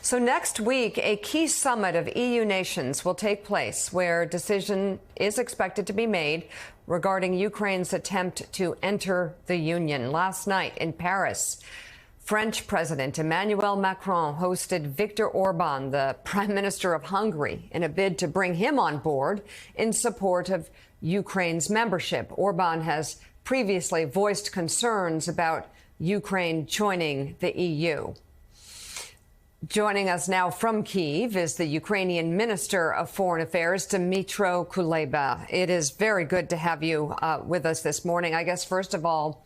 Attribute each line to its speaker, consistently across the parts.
Speaker 1: So next week, a key summit of EU nations will take place where a decision is expected to be made regarding Ukraine's attempt to enter the Union. Last night in Paris, French President Emmanuel Macron hosted Viktor Orban, the Prime Minister of Hungary, in a bid to bring him on board in support of Ukraine's membership. Orban has previously voiced concerns about Ukraine joining the EU. Joining us now from Kyiv is the Ukrainian Minister of Foreign Affairs, Dmytro Kuleba. It is very good to have you with us this morning. I guess, first of all,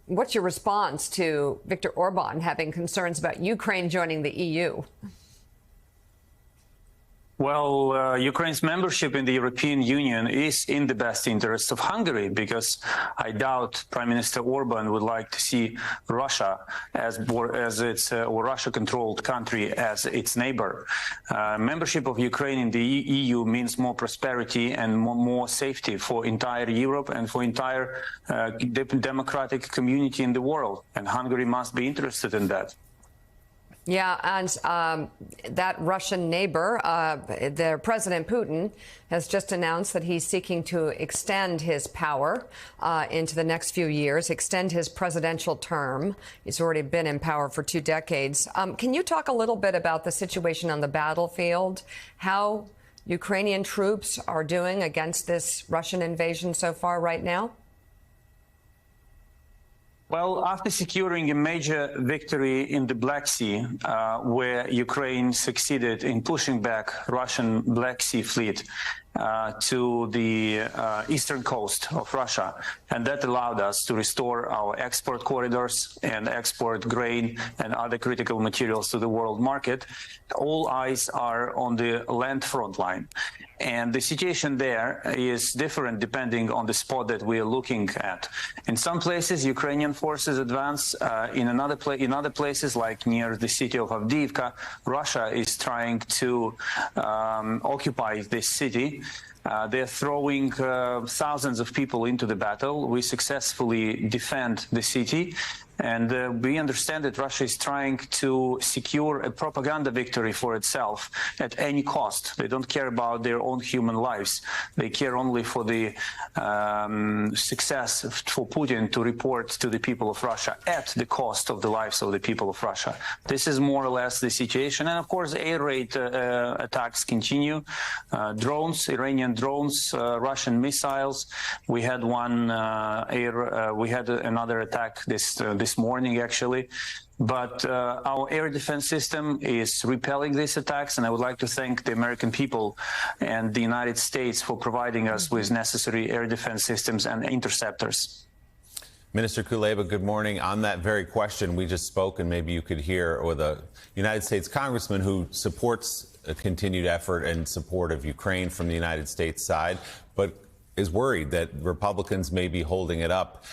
Speaker 1: what's your response to Viktor Orban having concerns about Ukraine joining the EU?
Speaker 2: Well, Ukraine's membership in the European Union is in the best interest of Hungary, because I doubt Prime Minister Orban would like to see Russia as its or Russia-controlled country as its neighbor. Membership of Ukraine in the EU means more prosperity and more safety for entire Europe and for entire democratic community in the world, and Hungary must be interested in that.
Speaker 1: Yeah, and that Russian neighbor, their President Putin, has just announced that he's seeking to extend his power into the next few years, extend his presidential term. He's already been in power for 2 decades. Can you talk a little bit about the situation on the battlefield, how Ukrainian troops are doing against this Russian invasion so far right now?
Speaker 2: Well, after securing a major victory in the Black Sea, where Ukraine succeeded in pushing back Russian Black Sea fleet to the eastern coast of Russia, and that allowed us to restore our export corridors and export grain and other critical materials to the world market, all eyes are on the land front line. And the situation there is different depending on the spot that we are looking at. In some places, Ukrainian forces advance. In other places, like near the city of Avdiivka, Russia is trying to occupy this city. They're throwing thousands of people into the battle. We successfully defend the city. And we understand that Russia is trying to secure a propaganda victory for itself at any cost. They don't care about their own human lives. They care only for the success for Putin to report to the people of Russia at the cost of the lives of the people of Russia. This is more or less the situation. And of course, air raid attacks continue. Drones, Iranian drones, Russian missiles. We had we had another attack this morning, actually. But our air defense system is repelling these attacks, and I would like to thank the American people and the United States for providing us with necessary air defense systems and interceptors.
Speaker 3: Minister Kuleba, good morning. On that very question, we just spoke, and maybe you could hear with a United States congressman who supports a continued effort and support of Ukraine from the United States side, but is worried that Republicans may be holding it up.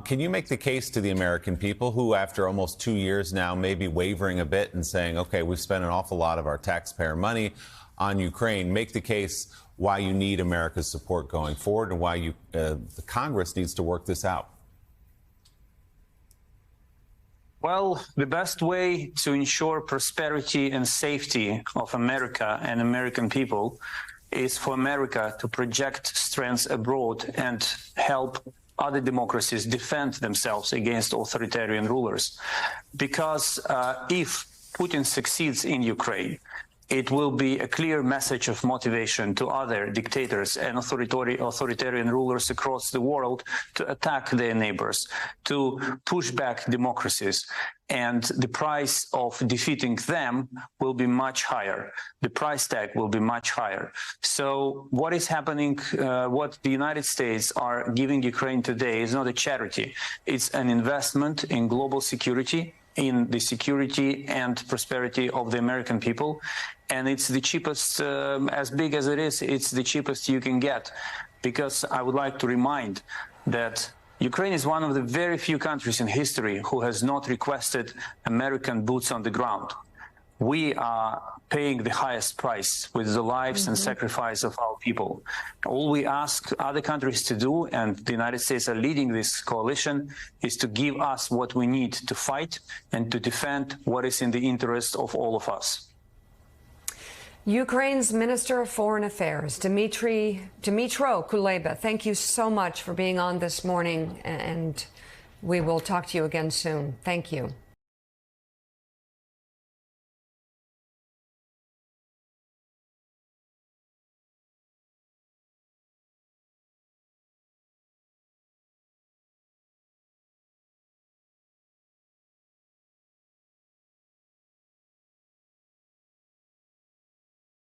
Speaker 3: Can you make the case to the American people who, after almost 2 years now, may be wavering a bit and saying, okay, we've spent an awful lot of our taxpayer money on Ukraine, make the case why you need America's support going forward and why the Congress needs to work this out?
Speaker 2: Well, the best way to ensure prosperity and safety of America and American people is for America to project strength abroad and help other democracies defend themselves against authoritarian rulers. Because if Putin succeeds in Ukraine, it will be a clear message of motivation to other dictators and authoritarian rulers across the world to attack their neighbors, to push back democracies. And the price of defeating them will be much higher. The price tag will be much higher. So what is happening, what the United States are giving Ukraine today is not a charity. It's an investment in global security, in the security and prosperity of the American people. And it's the cheapest, as big as it is, it's the cheapest you can get. Because I would like to remind that Ukraine is one of the very few countries in history who has not requested American boots on the ground. We are paying the highest price with the lives and sacrifice of our people. All we ask other countries to do, and the United States are leading this coalition, is to give us what we need to fight and to defend what is in the interest of all of us.
Speaker 1: Ukraine's Minister of Foreign Affairs, Dmytro Kuleba, thank you so much for being on this morning, and we will talk to you again soon. Thank you.